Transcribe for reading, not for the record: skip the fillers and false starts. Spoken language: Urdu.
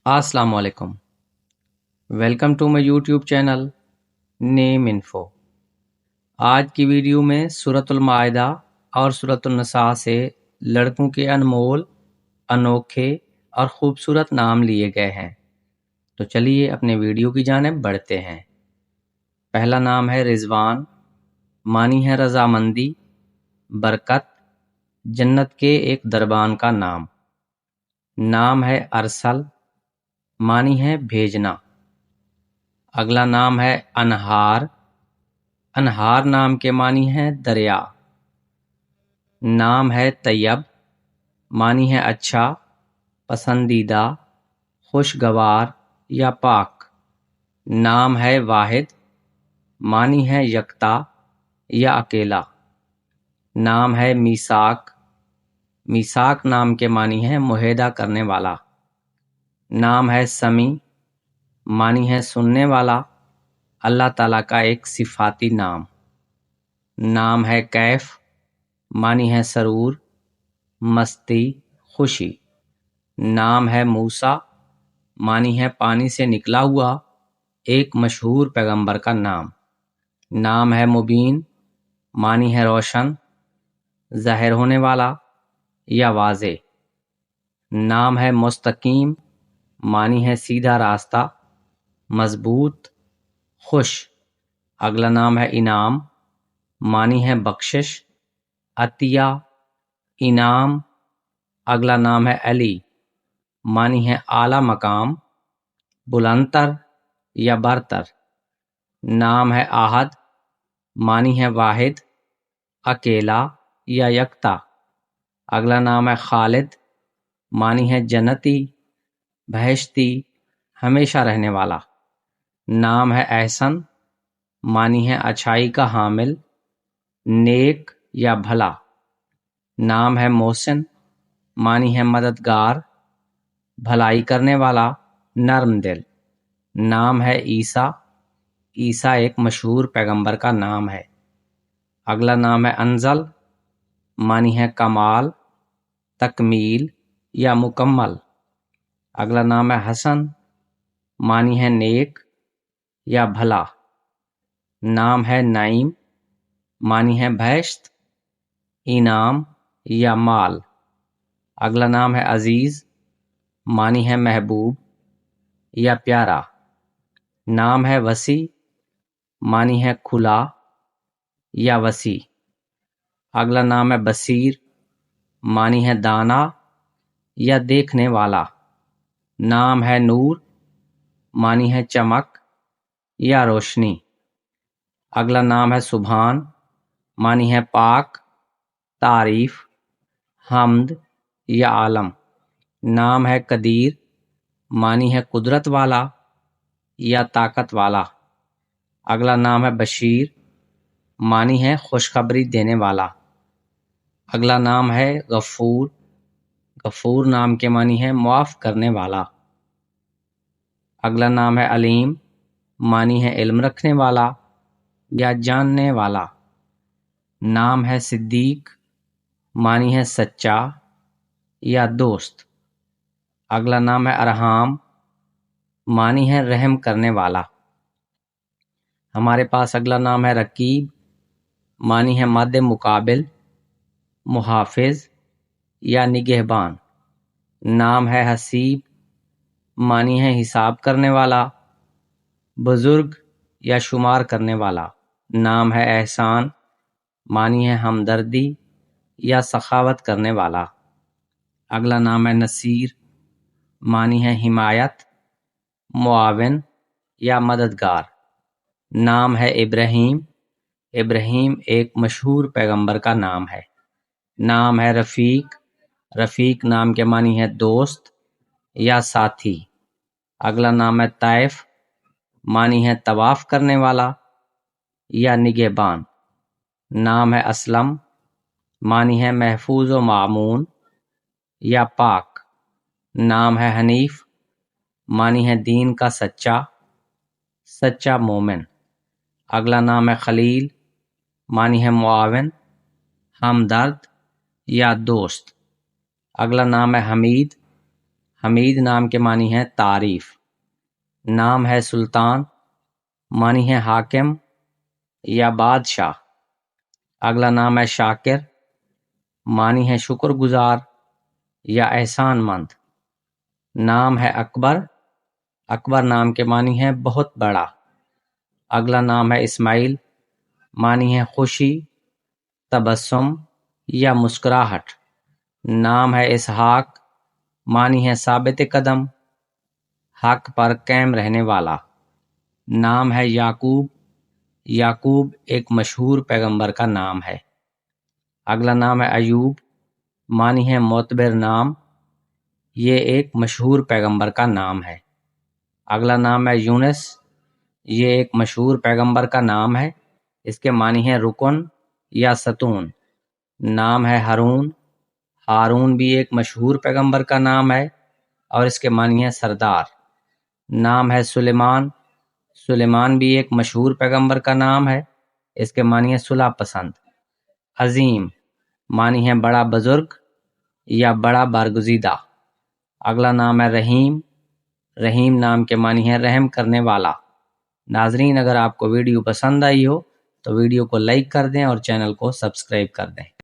السلام علیکم، welcome to my YouTube channel نیم انفو۔ آج کی ویڈیو میں سورۃ المائدہ اور سورۃ النساء سے لڑکوں کے انمول، انوکھے اور خوبصورت نام لیے گئے ہیں۔ تو چلیے اپنے ویڈیو کی جانب بڑھتے ہیں۔ پہلا نام ہے رضوان، معنی ہے رضامندی، برکت، جنت کے ایک دربان کا نام۔ نام ہے ارسل، معنی ہے بھیجنا۔ اگلا نام ہے انہار، انہار نام کے معنی ہے دریا۔ نام ہے طیب، معنی ہے اچھا، پسندیدہ، خوشگوار یا پاک۔ نام ہے واحد، معنی ہے یکتا یا اکیلا۔ نام ہے میثاق، میثاق نام کے معنی ہے معاہدہ کرنے والا۔ نام ہے سمیع، معنی ہے سننے والا، اللہ تعالیٰ کا ایک صفاتی نام۔ نام ہے کیف، معنی ہے سرور، مستی، خوشی۔ نام ہے موسیٰ، معنی ہے پانی سے نکلا ہوا ایک مشہور پیغمبر کا نام۔ نام ہے مبین، معنی ہے روشن، ظاہر ہونے والا یا واضح۔ نام ہے مستقیم، معنی ہے سیدھا راستہ، مضبوط، خوش۔ اگلا نام ہے انعام، معنی ہے بخشش، عطیہ، انعام۔ اگلا نام ہے علی، معنی ہے اعلیٰ مقام، بلندتر یا برتر۔ نام ہے احد، معنی ہے واحد، اکیلا یا یکتا۔ اگلا نام ہے خالد، معنی ہے جنتی، بہشتی، ہمیشہ رہنے والا۔ نام ہے احسن، معنی ہے اچھائی کا حامل، نیک یا بھلا۔ نام ہے محسن، معنی ہے مددگار، بھلائی کرنے والا، نرم دل۔ نام ہے عیسیٰ، عیسیٰ ایک مشہور پیغمبر کا نام ہے۔ اگلا نام ہے انزل، معنی ہے کمال، تکمیل یا مکمل۔ اگلا نام ہے حسن، معنی ہے نیک یا بھلا۔ نام ہے نعیم، معنی ہے بہشت، انعام یا مال۔ اگلا نام ہے عزیز، معنی ہے محبوب یا پیارا۔ نام ہے وسیع، معنی ہے کھلا یا وسیع۔ اگلا نام ہے بصیر، معنی ہے دانا یا دیکھنے والا۔ نام ہے نور، معنی ہے چمک یا روشنی۔ اگلا نام ہے سبحان، معنی ہے پاک، تعریف، حمد یا عالم۔ نام ہے قدیر، معنی ہے قدرت والا یا طاقت والا۔ اگلا نام ہے بشیر، معنی ہے خوشخبری دینے والا۔ اگلا نام ہے غفور، غفور نام کے معنی ہے معاف کرنے والا۔ اگلا نام ہے علیم، معنی ہے علم رکھنے والا یا جاننے والا۔ نام ہے صدیق، معنی ہے سچا یا دوست۔ اگلا نام ہے ارحام، معنی ہے رحم کرنے والا۔ ہمارے پاس اگلا نام ہے رقیب، معنی ہے مد مقابل، محافظ یا نگہبان۔ نام ہے حسیب، معنی ہے حساب کرنے والا، بزرگ یا شمار کرنے والا۔ نام ہے احسان، معنی ہے ہمدردی یا سخاوت کرنے والا۔ اگلا نام ہے نصیر، معنی ہے حمایت، معاون یا مددگار۔ نام ہے ابراہیم، ابراہیم ایک مشہور پیغمبر کا نام ہے۔ نام ہے رفیق، رفیق نام کے معنی ہے دوست یا ساتھی۔ اگلا نام ہے طائف، معنی ہے طواف کرنے والا یا نگہبان۔ نام ہے اسلم، معنی ہے محفوظ و معمون یا پاک۔ نام ہے حنیف، معنی ہے دین کا سچا مومن۔ اگلا نام ہے خلیل، معنی ہے معاون، ہمدرد یا دوست۔ اگلا نام ہے حمید، حمید نام کے معنی ہے تعریف۔ نام ہے سلطان، معنی ہے حاکم یا بادشاہ۔ اگلا نام ہے شاکر، معنی ہے شکر گزار یا احسان مند۔ نام ہے اکبر، اکبر نام کے معنی ہے بہت بڑا۔ اگلا نام ہے اسماعیل، معنی ہے خوشی، تبسم یا مسکراہٹ۔ نام ہے اسحاق، معنی ہے ثابت قدم، حق پر قائم رہنے والا۔ نام ہے یعقوب، یعقوب ایک مشہور پیغمبر کا نام ہے۔ اگلا نام ہے ایوب، معنی ہے معتبر نام، یہ ایک مشہور پیغمبر کا نام ہے۔ اگلا نام ہے یونس، یہ ایک مشہور پیغمبر کا نام ہے، اس کے معنی ہے رکن یا ستون۔ نام ہے ہارون، ہارون بھی ایک مشہور پیغمبر کا نام ہے اور اس کے معنی ہے سردار۔ نام ہے سلیمان، سلیمان بھی ایک مشہور پیغمبر کا نام ہے، اس کے معنی ہے صلح پسند۔ عظیم معنی ہے بڑا بزرگ یا بڑا برگزیدہ۔ اگلا نام ہے رحیم، رحیم نام کے معنی ہے رحم کرنے والا۔ ناظرین، اگر آپ کو ویڈیو پسند آئی ہو تو ویڈیو کو لائک کر دیں اور چینل کو سبسکرائب کر دیں۔